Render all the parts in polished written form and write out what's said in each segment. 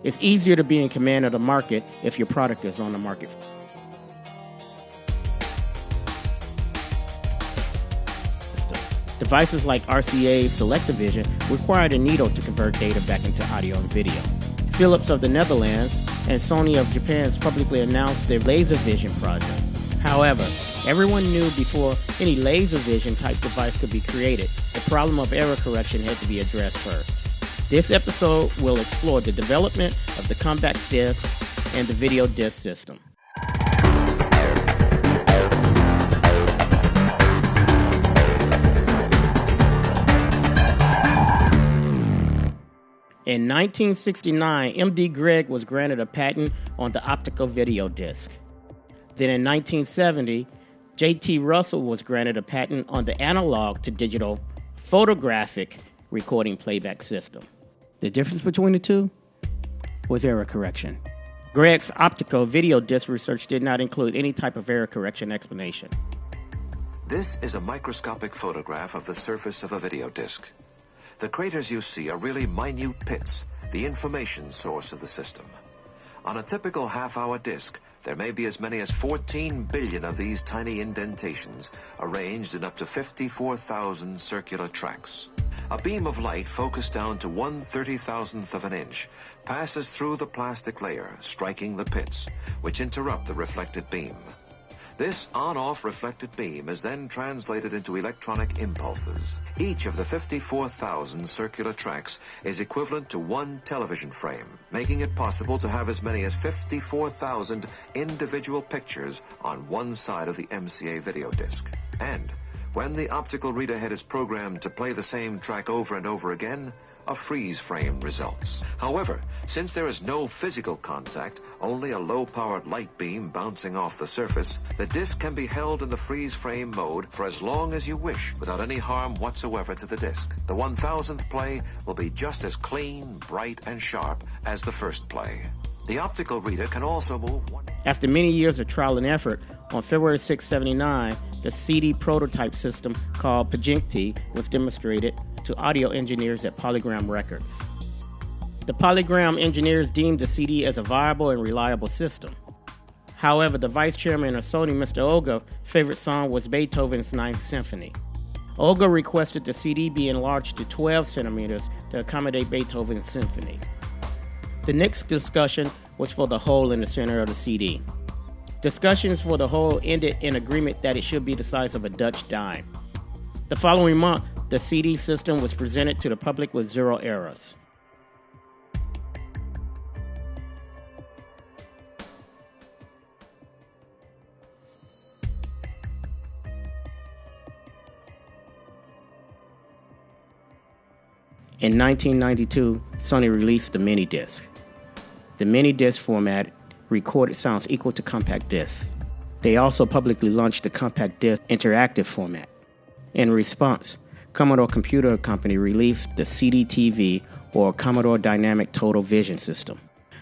It's easier to be in command of the market if your product is on the market. Devices like RCA's Selectavision required a needle to convert data back into audio and video. Philips of the Netherlands and Sony of Japan publicly announced their LaserVision project. However, everyone knew before any LaserVision type device could be created, the problem of error correction had to be addressed first. This episode will explore the development of the compact disc and the video disc system. In 1969, M.D. Gregg was granted a patent on the optical video disc. Then in 1970, J.T. Russell was granted a patent on the analog to digital photographic recording playback system. The difference between the two was error correction. Gregg's optical video disc research did not include any type of error correction explanation. This is a microscopic photograph of the surface of a video disc. The craters you see are really minute pits, the information source of the system. On a typical half-hour disc, there may be as many as 14 billion of these tiny indentations arranged in up to 54,000 circular tracks. A beam of light focused down to 1/30,000th of an inch passes through the plastic layer, striking the pits, which interrupt the reflected beam. This on-off reflected beam is then translated into electronic impulses. Each of the 54,000 circular tracks is equivalent to one television frame, making it possible to have as many as 54,000 individual pictures on one side of the MCA video disc. And when the optical reader head is programmed to play the same track over and over again, a freeze frame results. However, since there is no physical contact, only a low-powered light beam bouncing off the surface, the disc can be held in the freeze frame mode for as long as you wish without any harm whatsoever to the disc. The 1000th play will be just as clean, bright, and sharp as the first play. The optical reader can also move one. After many years of trial and effort, on February 6, 1979, the CD prototype system called Pagingti was demonstrated to audio engineers at Polygram Records. The Polygram engineers deemed the CD as a viable and reliable system. However, the vice chairman of Sony, Mr. Olga's favorite song was Beethoven's Ninth Symphony. Olga requested the CD be enlarged to 12 centimeters to accommodate Beethoven's symphony. The next discussion was for the hole in the center of the CD. Discussions for the hole ended in agreement that it should be the size of a Dutch dime. The following month, the CD system was presented to the public with 0 errors. In 1992, Sony released the MiniDisc. The MiniDisc format recorded sounds equal to compact discs. They also publicly launched the compact disc interactive format. In response, Commodore Computer Company released the CD-TV, or Commodore Dynamic Total Vision System.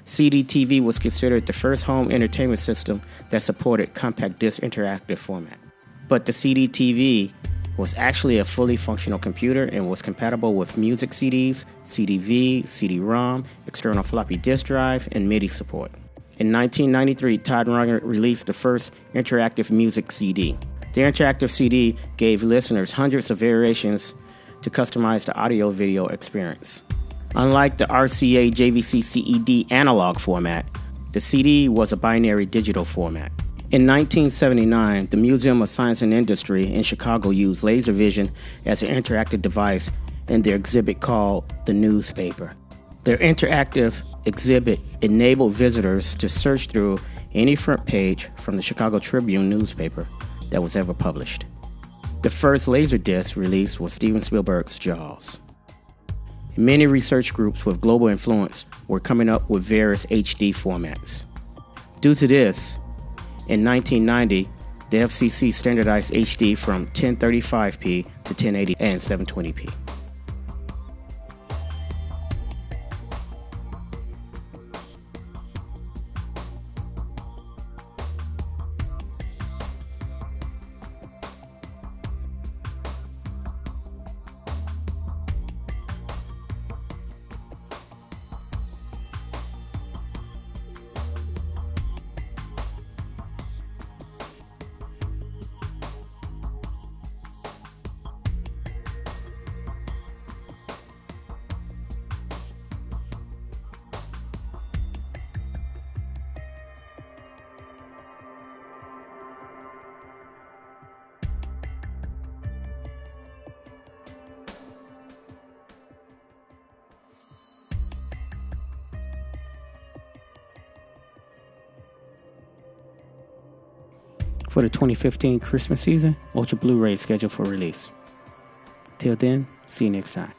CD-TV was considered the first home entertainment system that supported compact disc interactive format. But the CD-TV was actually a fully functional computer and was compatible with music CDs, CD-V, CD-ROM, external floppy disk drive, and MIDI support. In 1993, Todd Rundgren released the first interactive music CD. The interactive CD gave listeners hundreds of variations to customize the audio-video experience. Unlike the RCA JVC CED analog format, the CD was a binary digital format. In 1979, the Museum of Science and Industry in Chicago used LaserVision as an interactive device in their exhibit called The Newspaper. Their interactive exhibit enabled visitors to search through any front page from the Chicago Tribune newspaper that was ever published. The first Laserdisc release was Steven Spielberg's Jaws. Many research groups with global influence were coming up with various HD formats. Due to this, in 1990, the FCC standardized HD from 1035p to 1080 and 720p. For the 2015 Christmas season, Ultra Blu-ray is scheduled for release. Till then, see you next time.